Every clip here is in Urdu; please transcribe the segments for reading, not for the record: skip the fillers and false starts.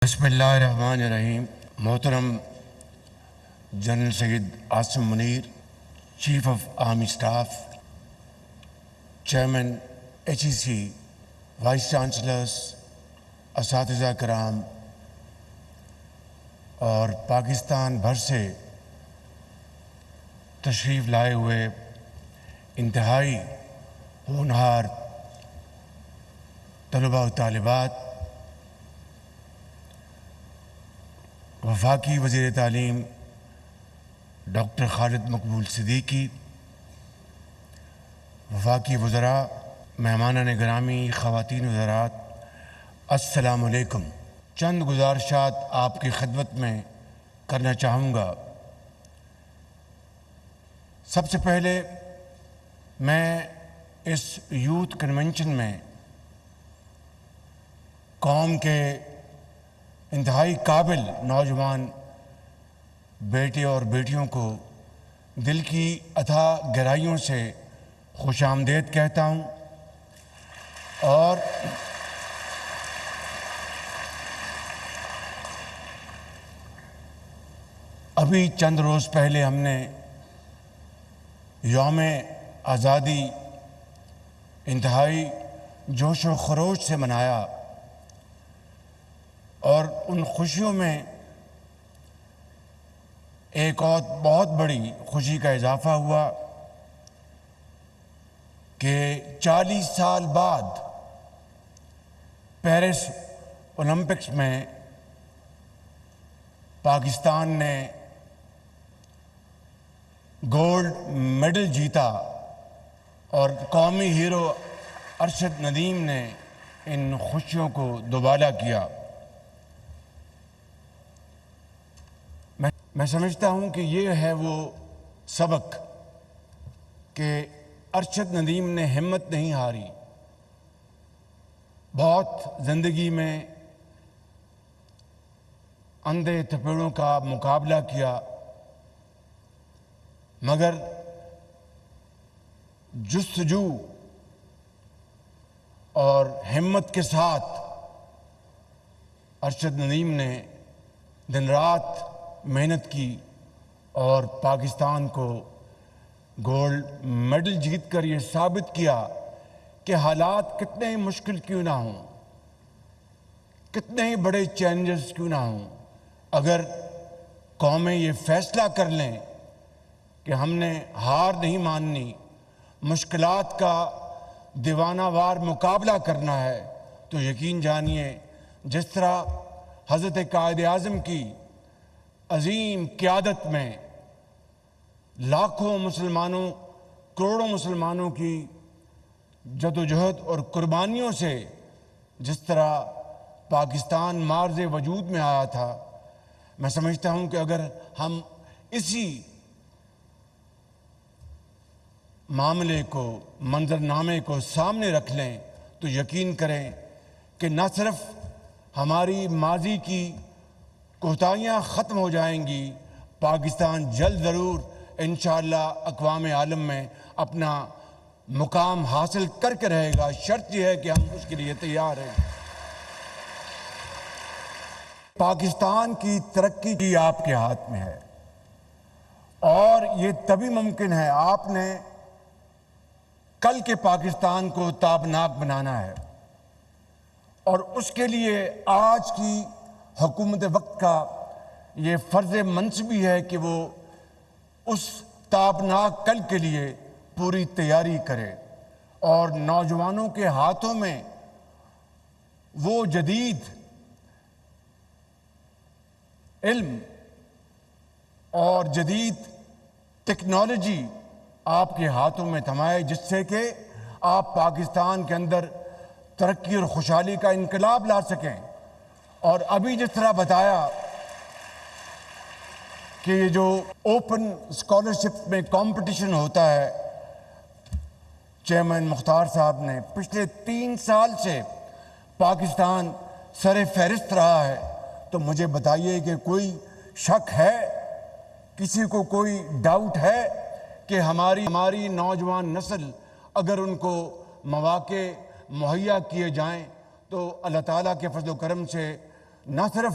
بسم اللہ الرحمن الرحیم۔ محترم general Syed Asim Munir, chief of army staff, chairman HEC، vice chancellors, اساتذہ کرام اور پاکستان بھر سے تشریف لائے ہوئے انتہائی ہونہار طلباء و طالبات، وفاقی وزیر تعلیم ڈاکٹر خالد مقبول صدیقی، وفاقی وزراء، مہمانان گرامی، خواتین و حضرات، السلام علیکم۔ چند گزارشات آپ کی خدمت میں کرنا چاہوں گا۔ سب سے پہلے میں اس یوتھ کنونشن میں قوم کے انتہائی قابل نوجوان بیٹے اور بیٹیوں کو دل کی اتھاہ گہرائیوں سے خوش آمدید کہتا ہوں، اور ابھی چند روز پہلے ہم نے یوم آزادی انتہائی جوش و خروش سے منایا، اور ان خوشیوں میں ایک اور بہت بڑی خوشی کا اضافہ ہوا کہ 40 سال بعد پیرس اولمپکس میں پاکستان نے گولڈ میڈل جیتا، اور قومی ہیرو ارشد ندیم نے ان خوشیوں کو دوبالا کیا۔ میں سمجھتا ہوں کہ یہ ہے وہ سبق کہ ارشد ندیم نے ہمت نہیں ہاری۔ بہت زندگی میں اندھے تھپیڑوں کا مقابلہ کیا، مگر جستجو اور ہمت کے ساتھ ارشد ندیم نے دن رات محنت کی اور پاکستان کو گولڈ میڈل جیت کر یہ ثابت کیا کہ حالات کتنے ہی مشکل کیوں نہ ہوں، کتنے ہی بڑے چیلنجز کیوں نہ ہوں، اگر قومیں یہ فیصلہ کر لیں کہ ہم نے ہار نہیں ماننی، مشکلات کا دیوانہ وار مقابلہ کرنا ہے، تو یقین جانیے جس طرح حضرت قائد اعظم کی عظیم قیادت میں لاکھوں مسلمانوں، کروڑوں مسلمانوں کی جدوجہد اور قربانیوں سے جس طرح پاکستان معرض وجود میں آیا تھا، میں سمجھتا ہوں کہ اگر ہم اسی معاملے کو، منظرنامے کو سامنے رکھ لیں تو یقین کریں کہ نہ صرف ہماری ماضی کی کوتاہیاں ختم ہو جائیں گی، پاکستان جلد ضرور انشاءاللہ اقوام عالم میں اپنا مقام حاصل کر کے رہے گا۔ شرط یہ ہے کہ ہم اس کے لیے تیار ہیں۔ پاکستان کی ترقی کی آپ کے ہاتھ میں ہے، اور یہ تبھی ممکن ہے، آپ نے کل کے پاکستان کو تابناک بنانا ہے، اور اس کے لیے آج کی حکومت وقت کا یہ فرض منصبی ہے کہ وہ اس تابناک کل کے لیے پوری تیاری کرے، اور نوجوانوں کے ہاتھوں میں وہ جدید علم اور جدید ٹیکنالوجی آپ کے ہاتھوں میں تھمائے، جس سے کہ آپ پاکستان کے اندر ترقی اور خوشحالی کا انقلاب لا سکیں۔ اور ابھی جس طرح بتایا کہ یہ جو اوپن اسکالرشپ میں کمپٹیشن ہوتا ہے، چیئرمین مختار صاحب نے پچھلے 3 سال سے پاکستان سر فہرست رہا ہے، تو مجھے بتائیے کہ کوئی شک ہے، کسی کو کوئی ڈاؤٹ ہے کہ ہماری نوجوان نسل اگر ان کو مواقع مہیا کیے جائیں تو اللہ تعالیٰ کے فضل و کرم سے نہ صرف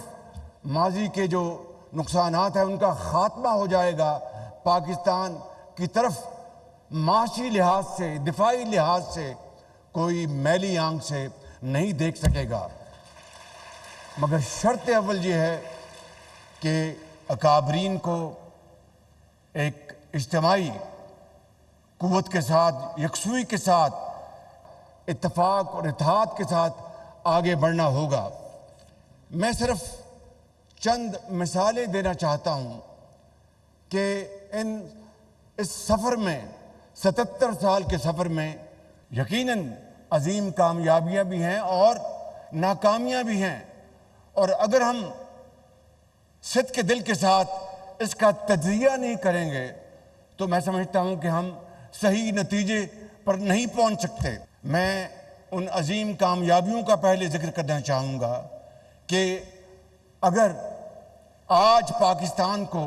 ماضی کے جو نقصانات ہیں ان کا خاتمہ ہو جائے گا، پاکستان کی طرف معاشی لحاظ سے، دفاعی لحاظ سے کوئی میلی آنکھ سے نہیں دیکھ سکے گا۔ مگر شرط اول یہ ہے کہ اکابرین کو ایک اجتماعی قوت کے ساتھ، یکسوئی کے ساتھ، اتفاق اور اتحاد کے ساتھ آگے بڑھنا ہوگا۔ میں صرف چند مثالیں دینا چاہتا ہوں کہ اس سفر میں، 77 سال کے سفر میں یقیناً عظیم کامیابیاں بھی ہیں اور ناکامیاں بھی ہیں، اور اگر ہم صدق کے دل کے ساتھ اس کا تجزیہ نہیں کریں گے تو میں سمجھتا ہوں کہ ہم صحیح نتیجے پر نہیں پہنچ سکتے۔ میں ان عظیم کامیابیوں کا پہلے ذکر کرنا چاہوں گا کہ اگر آج پاکستان کو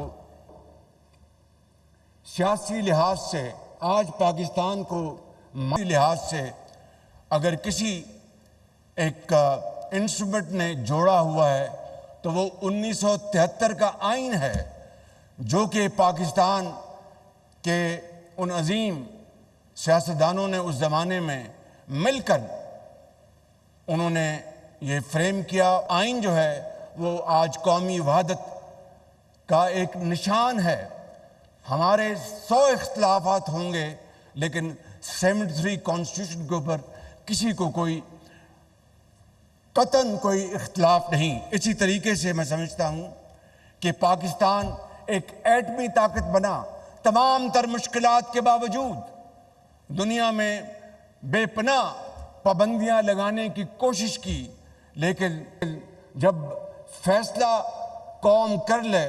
سیاسی لحاظ سے، آج پاکستان کو مالی لحاظ سے اگر کسی ایک انسٹرومنٹ نے جوڑا ہوا ہے تو وہ 1973 کا آئین ہے، جو کہ پاکستان کے ان عظیم سیاستدانوں نے اس زمانے میں مل کر انہوں نے یہ فریم کیا۔ آئین جو ہے وہ آج قومی وحدت کا ایک نشان ہے۔ ہمارے 100 اختلافات ہوں گے لیکن 73 کانسٹیٹیوشن کے اوپر کسی کو کوئی قطعاً کوئی اختلاف نہیں۔ اسی طریقے سے میں سمجھتا ہوں کہ پاکستان ایک ایٹمی طاقت بنا، تمام تر مشکلات کے باوجود دنیا میں بے پناہ پابندیاں لگانے کی کوشش کی، لیکن جب فیصلہ قوم کر لے،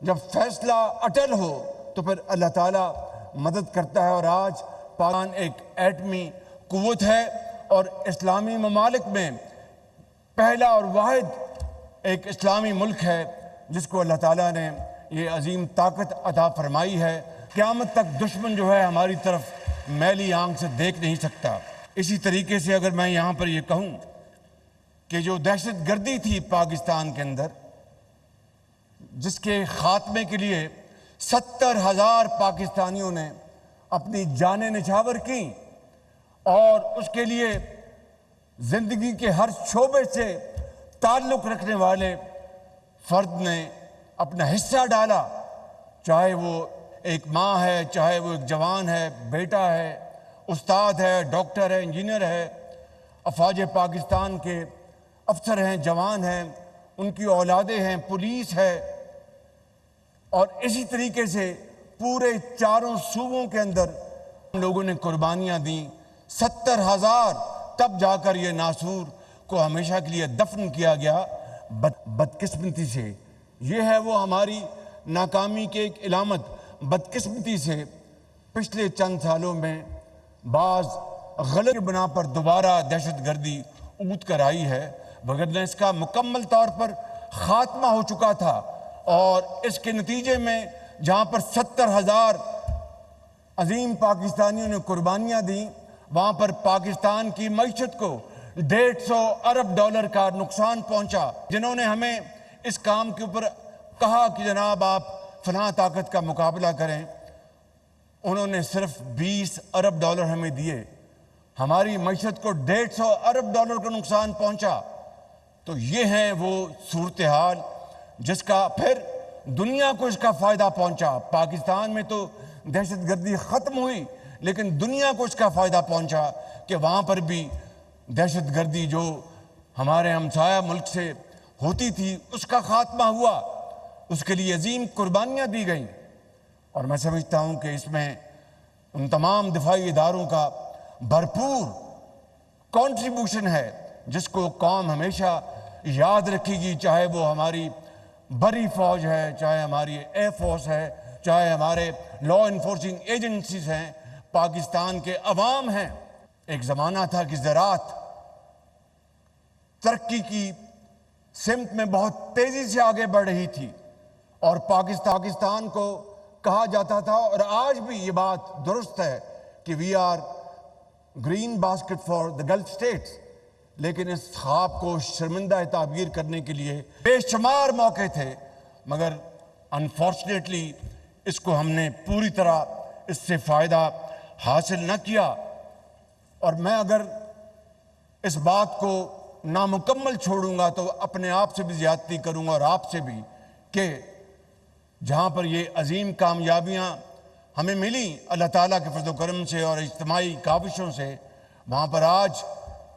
جب فیصلہ اٹل ہو تو پھر اللہ تعالیٰ مدد کرتا ہے، اور آج پاکستان ایک ایٹمی قوت ہے اور اسلامی ممالک میں پہلا اور واحد ایک اسلامی ملک ہے جس کو اللہ تعالیٰ نے یہ عظیم طاقت عطا فرمائی ہے۔ قیامت تک دشمن جو ہے ہماری طرف میلی آنکھ سے دیکھ نہیں سکتا۔ اسی طریقے سے اگر میں یہاں پر یہ کہوں کہ جو دہشت گردی تھی پاکستان کے اندر، جس کے خاتمے کے لیے 70,000 پاکستانیوں نے اپنی جانیں نچھاور کی، اور اس کے لیے زندگی کے ہر شعبے سے تعلق رکھنے والے فرد نے اپنا حصہ ڈالا، چاہے وہ ایک ماں ہے، چاہے وہ ایک جوان ہے، بیٹا ہے، استاد ہے، ڈاکٹر ہے، انجینئر ہے، افواج پاکستان کے افسر ہیں، جوان ہیں، ان کی اولادیں ہیں، پولیس ہے، اور اسی طریقے سے پورے چاروں صوبوں کے اندر لوگوں نے قربانیاں دیں۔ 70,000 تب جا کر یہ ناسور کو ہمیشہ کے لیے دفن کیا گیا۔ بدقسمتی سے یہ ہے وہ ہماری ناکامی کی ایک علامت۔ بدقسمتی سے پچھلے چند سالوں میں بعض غلط بنا پر دوبارہ دہشت گردی اونت کر آئی ہے، وگرنہ اس کا مکمل طور پر خاتمہ ہو چکا تھا، اور اس کے نتیجے میں جہاں پر 70,000 عظیم پاکستانیوں نے قربانیاں دیں، وہاں پر پاکستان کی معیشت کو $150 ارب کا نقصان پہنچا۔ جنہوں نے ہمیں اس کام کے اوپر کہا کہ جناب آپ فلاں طاقت کا مقابلہ کریں، انہوں نے صرف $20 ارب ہمیں دیے، ہماری معیشت کو $150 ارب کا نقصان پہنچا۔ تو یہ ہے وہ صورتحال جس کا پھر دنیا کو اس کا فائدہ پہنچا۔ پاکستان میں تو دہشت گردی ختم ہوئی، لیکن دنیا کو اس کا فائدہ پہنچا کہ وہاں پر بھی دہشت گردی جو ہمارے ہمسایہ ملک سے ہوتی تھی اس کا خاتمہ ہوا، اس کے لیے عظیم قربانیاں دی گئیں۔ اور میں سمجھتا ہوں کہ اس میں ان تمام دفاعی اداروں کا بھرپور کنٹریبیوشن ہے جس کو قوم ہمیشہ یاد رکھے گی، چاہے وہ ہماری بری فوج ہے، چاہے ہماری ایئر فورس ہے، چاہے ہمارے لا انفورسنگ ایجنسیز ہیں، پاکستان کے عوام ہیں۔ ایک زمانہ تھا کہ زراعت ترقی کی سمت میں بہت تیزی سے آگے بڑھ رہی تھی، اور پاکستان کو کہا جاتا تھا، اور آج بھی یہ بات درست ہے کہ we are green basket for the Gulf states, لیکن اس خواب کو شرمندہ تعبیر کرنے کے لیے بے شمار موقع تھے، مگر انفارچونیٹلی اس کو ہم نے پوری طرح اس سے فائدہ حاصل نہ کیا۔ اور میں اگر اس بات کو نامکمل چھوڑوں گا تو اپنے آپ سے بھی زیادتی کروں گا اور آپ سے بھی، کہ جہاں پر یہ عظیم کامیابیاں ہمیں ملی اللہ تعالیٰ کے فضل و کرم سے اور اجتماعی کاوشوں سے، وہاں پر آج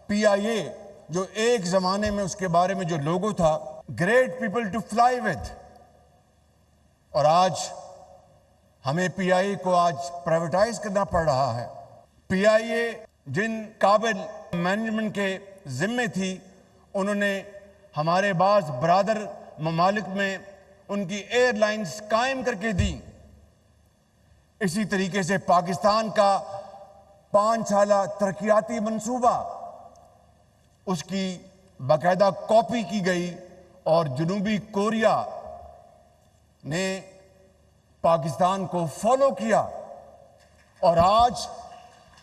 پی آئی اے جو ایک زمانے میں اس کے بارے میں جو لوگو تھا، great people to fly with, اور آج ہمیں پی آئی اے کو آج پرائیویٹائز کرنا پڑ رہا ہے۔ پی آئی اے جن قابل مینجمنٹ کے ذمے تھی، انہوں نے ہمارے بعض برادر ممالک میں ان کی ایئر لائنز قائم کر کے دی۔ اسی طریقے سے پاکستان کا 5 سالہ ترقیاتی منصوبہ، اس کی باقاعدہ کاپی کی گئی اور جنوبی کوریا نے پاکستان کو فالو کیا، اور آج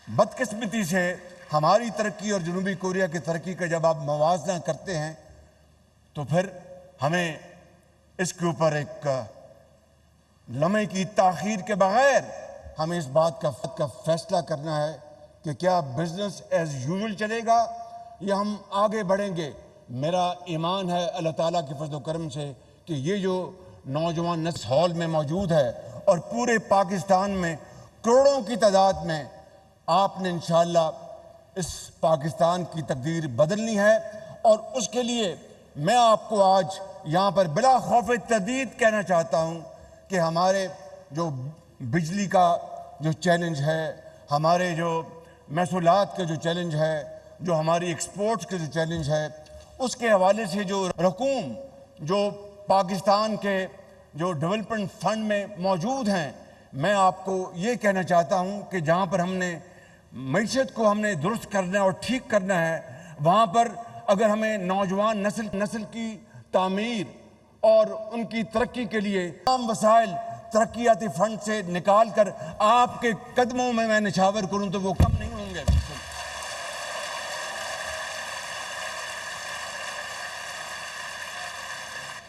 بدقسمتی سے ہماری ترقی اور جنوبی کوریا کی ترقی کا جب آپ موازنہ کرتے ہیں تو پھر ہمیں اس کے اوپر ایک لمحے کی تاخیر کے بغیر ہمیں اس بات کا فیصلہ کرنا ہے کہ کیا بزنس ایز یوزول چلے گا یا ہم آگے بڑھیں گے۔ میرا ایمان ہے اللہ تعالیٰ کے فضل و کرم سے کہ یہ جو نوجوان نسل ہال میں موجود ہے اور پورے پاکستان میں کروڑوں کی تعداد میں، آپ نے انشاءاللہ اس پاکستان کی تقدیر بدلنی ہے، اور اس کے لیے میں آپ کو آج یہاں پر بلا خوف تردید کہنا چاہتا ہوں کہ ہمارے جو بجلی کا جو چیلنج ہے، ہمارے جو محصولات کا جو چیلنج ہے، جو ہماری ایکسپورٹس کا جو چیلنج ہے، اس کے حوالے سے جو رقوم جو پاکستان کے جو ڈیولپمنٹ فنڈ میں موجود ہیں، میں آپ کو یہ کہنا چاہتا ہوں کہ جہاں پر ہم نے معیشت کو ہم نے درست کرنا اور ٹھیک کرنا ہے، وہاں پر اگر ہمیں نوجوان نسل کی تعمیر اور ان کی ترقی کے لیے تمام وسائل ترقیاتی فنڈ سے نکال کر آپ کے قدموں میں نچھاور کروں تو وہ کم نہیں ہوں گے۔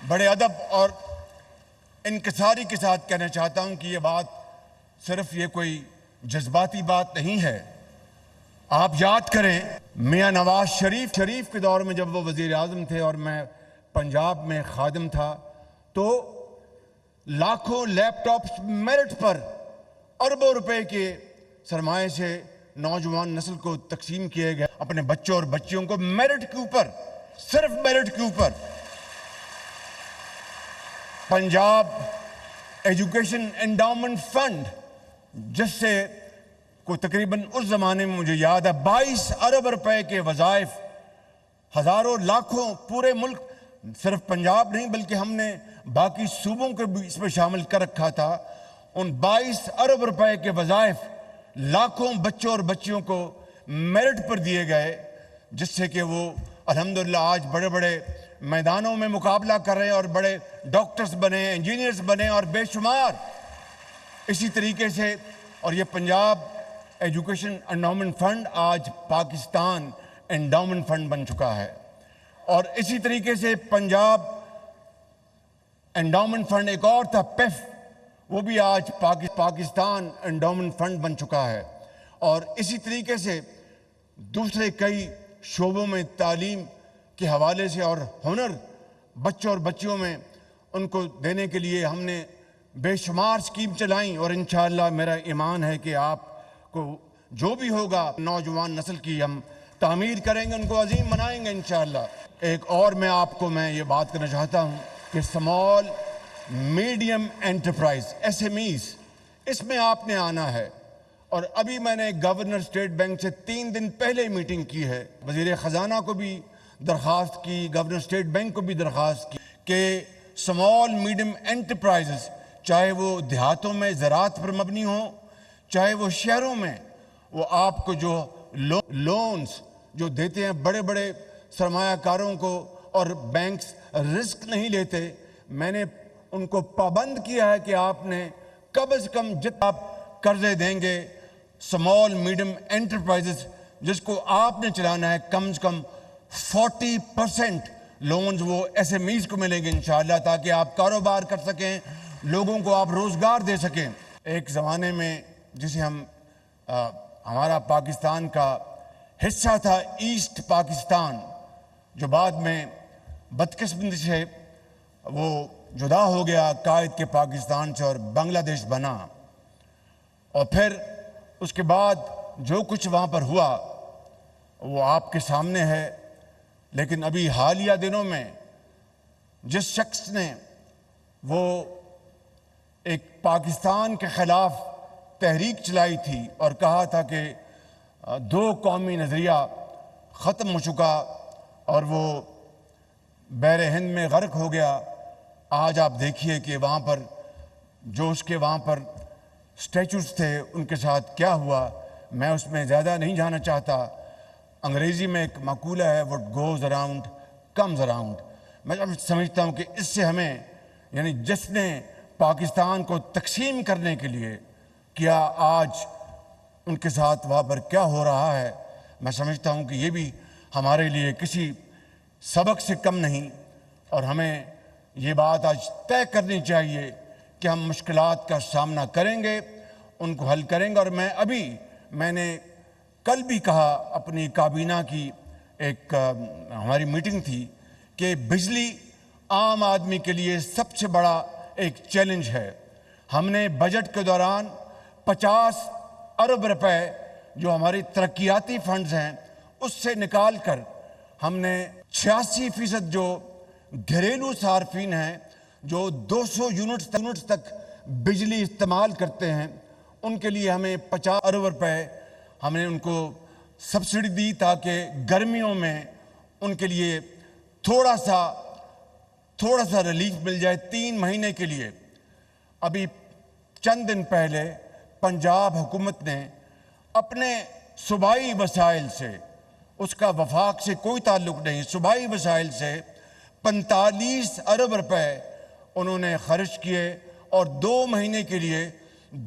بڑے ادب اور انکساری کے ساتھ کہنا چاہتا ہوں کہ یہ بات صرف یہ کوئی جذباتی بات نہیں ہے۔ آپ یاد کریں میاں نواز شریف کے دور میں جب وہ وزیر اعظم تھے اور میں پنجاب میں خادم تھا، تو لاکھوں لیپ ٹاپس میرٹ پر اربوں روپے کے سرمایے سے نوجوان نسل کو تقسیم کیے گئے، اپنے بچوں اور بچیوں کو میرٹ کے اوپر، صرف میرٹ کے اوپر۔ پنجاب ایجوکیشن انڈاؤمنٹ فنڈ، جس سے کو تقریباً اس زمانے میں مجھے یاد ہے 22 ارب روپے کے وظائف، ہزاروں لاکھوں پورے ملک، صرف پنجاب نہیں بلکہ ہم نے باقی صوبوں کو بھی اس میں شامل کر رکھا تھا، ان 22 ارب روپے کے وظائف لاکھوں بچوں اور بچیوں کو میرٹ پر دیے گئے، جس سے کہ وہ الحمدللہ آج بڑے بڑے میدانوں میں مقابلہ کر رہے ہیں اور بڑے ڈاکٹرز بنے، انجینئرز بنے اور بے شمار اسی طریقے سے۔ اور یہ پنجاب ایجوکیشن انڈاؤمنٹ فنڈ آج پاکستان انڈاؤمنٹ فنڈ بن چکا ہے، اور اسی طریقے سے پنجاب انڈاؤمنٹ فنڈ ایک اور تھا پیف، وہ بھی آج پاکستان انڈاؤمنٹ فنڈ بن چکا ہے، اور اسی طریقے سے دوسرے کئی شعبوں میں تعلیم کے حوالے سے اور ہنر بچوں اور بچیوں میں ان کو دینے کے لیے ہم نے بے شمار سکیم چلائیں، اور انشاءاللہ میرا ایمان ہے کہ آپ کو جو بھی ہوگا نوجوان نسل کی ہم تعمیر کریں گے، ان کو عظیم بنائیں گے انشاءاللہ۔ ایک اور میں آپ کو یہ بات کرنا چاہتا ہوں کہ سمال میڈیم انٹرپرائز SMEs، اس میں آپ نے آنا ہے، اور ابھی میں نے گورنر اسٹیٹ بینک سے 3 دن پہلے میٹنگ کی ہے، وزیر خزانہ کو بھی درخواست کی، گورنر اسٹیٹ بینک کو بھی درخواست کی کہ سمال میڈیم انٹرپرائزز، چاہے وہ دیہاتوں میں زراعت پر مبنی ہوں، چاہے وہ شہروں میں، وہ آپ کو جو لونز جو دیتے ہیں بڑے بڑے سرمایہ کاروں کو اور بینکس رسک نہیں لیتے، میں نے ان کو پابند کیا ہے کہ آپ نے کم از کم جتنا آپ قرضے دیں گے سمال میڈیم انٹرپرائزز جس کو آپ نے چلانا ہے، کم از کم 40% لونز وہ SMEs کو ملیں گے انشاءاللہ، تاکہ آپ کاروبار کر سکیں، لوگوں کو آپ روزگار دے سکیں۔ ایک زمانے میں جسے ہمارا پاکستان کا حصہ تھا ایسٹ پاکستان، جو بعد میں بدقسمتی سے وہ جدا ہو گیا قائد کے پاکستان سے اور بنگلہ دیش بنا، اور پھر اس کے بعد جو کچھ وہاں پر ہوا وہ آپ کے سامنے ہے۔ لیکن ابھی حالیہ دنوں میں جس شخص نے وہ ایک پاکستان کے خلاف تحریک چلائی تھی اور کہا تھا کہ دو قومی نظریہ ختم ہو چکا اور وہ بحر ہند میں غرق ہو گیا، آج آپ دیکھیے کہ وہاں پر جو اس کے وہاں پر اسٹیچوز تھے ان کے ساتھ کیا ہوا۔ میں اس میں زیادہ نہیں جانا چاہتا۔ انگریزی میں ایک مقولہ ہے what goes around comes around۔ میں سمجھتا ہوں کہ اس سے ہمیں، یعنی جس نے پاکستان کو تقسیم کرنے کے لیے کیا، آج ان کے ساتھ وہاں پر کیا ہو رہا ہے، میں سمجھتا ہوں کہ یہ بھی ہمارے لیے کسی سبق سے کم نہیں، اور ہمیں یہ بات آج طے کرنی چاہیے کہ ہم مشکلات کا سامنا کریں گے، ان کو حل کریں گے۔ اور میں نے کل بھی کہا، اپنی کابینہ کی ایک ہماری میٹنگ تھی، کہ بجلی عام آدمی کے لیے سب سے بڑا ایک چیلنج ہے۔ ہم نے بجٹ کے دوران 50 ارب روپے جو ہماری ترقیاتی فنڈز ہیں اس سے نکال کر ہم نے 86% جو گھریلو صارفین ہیں جو 200 یونٹس تک بجلی استعمال کرتے ہیں، ان کے لیے ہمیں 50 ارب روپے ہم نے ان کو سبسڈی دی، تاکہ گرمیوں میں ان کے لیے تھوڑا سا ریلیف مل جائے 3 مہینے کے لیے۔ ابھی چند دن پہلے پنجاب حکومت نے اپنے صوبائی وسائل سے، اس کا وفاق سے کوئی تعلق نہیں، صوبائی وسائل سے 45 ارب روپے انہوں نے خرچ کیے، اور 2 مہینے کے لیے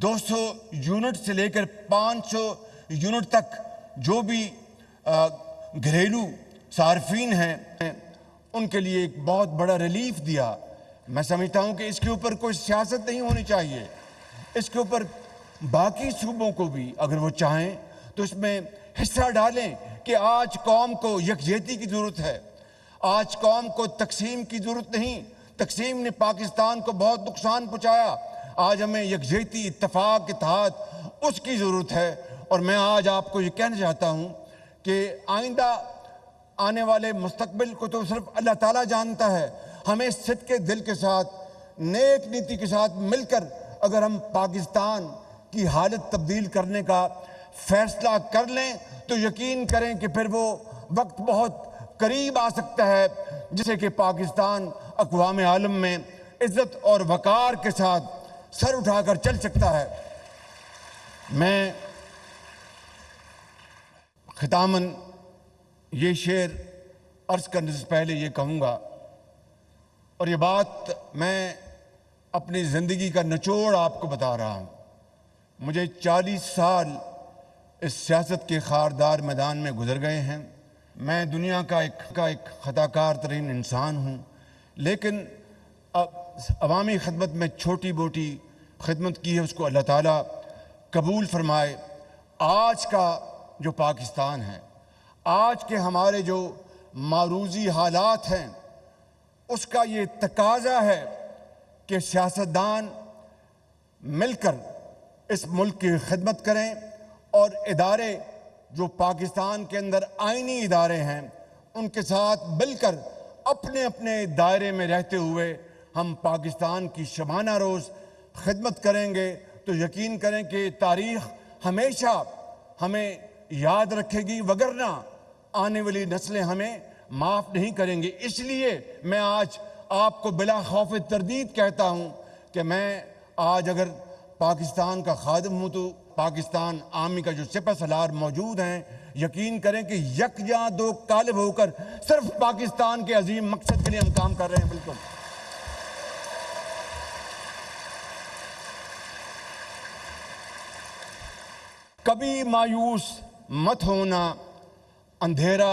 200 یونٹ سے لے کر 500 یونٹ تک جو بھی گھریلو صارفین ہیں ان کے لیے ایک بہت بڑا ریلیف دیا۔ میں سمجھتا ہوں کہ اس کے اوپر کوئی سیاست نہیں ہونی چاہیے، اس کے اوپر باقی صوبوں کو بھی اگر وہ چاہیں تو اس میں حصہ ڈالیں، کہ آج قوم کو یکجہتی کی ضرورت ہے، آج قوم کو تقسیم کی ضرورت نہیں۔ تقسیم نے پاکستان کو بہت نقصان پہنچایا، آج ہمیں یکجہتی، اتفاق، اتحاد اس کی ضرورت ہے۔ اور میں آج آپ کو یہ کہنا چاہتا ہوں کہ آئندہ آنے والے مستقبل کو تو صرف اللہ تعالیٰ جانتا ہے، ہمیں صدق دل کے ساتھ، نیک نیتی کے ساتھ مل کر اگر ہم پاکستان کی حالت تبدیل کرنے کا فیصلہ کر لیں تو یقین کریں کہ پھر وہ وقت بہت قریب آ سکتا ہے جسے کہ پاکستان اقوام عالم میں عزت اور وقار کے ساتھ سر اٹھا کر چل سکتا ہے۔ میں ختاماً یہ شعر عرض کرنے سے پہلے یہ کہوں گا، اور یہ بات میں اپنی زندگی کا نچوڑ آپ کو بتا رہا ہوں۔ مجھے 40 سال اس سیاست کے خاردار میدان میں گزر گئے ہیں۔ میں دنیا کا ایک خطا کار ترین انسان ہوں، لیکن عوامی خدمت میں چھوٹی موٹی خدمت کی ہے، اس کو اللہ تعالیٰ قبول فرمائے۔ آج کا جو پاکستان ہے، آج کے ہمارے جو معروضی حالات ہیں، اس کا یہ تقاضا ہے کہ سیاستدان مل کر اس ملک کی خدمت کریں، اور ادارے جو پاکستان کے اندر آئینی ادارے ہیں ان کے ساتھ مل کر اپنے اپنے دائرے میں رہتے ہوئے ہم پاکستان کی شبانہ روز خدمت کریں گے تو یقین کریں کہ تاریخ ہمیشہ ہمیں یاد رکھے گی، وگرنہ آنے والی نسلیں ہمیں معاف نہیں کریں گی۔ اس لیے میں آج آپ کو بلا خوف تردید کہتا ہوں کہ میں آج اگر پاکستان کا خادم ہوں تو پاکستان آرمی کا جو سپہ سالار موجود ہیں، یقین کریں کہ یکجاں دو قالب ہو کر صرف پاکستان کے عظیم مقصد کے لیے ہم کام کر رہے ہیں۔ بالکل کبھی مایوس مت ہونا، اندھیرا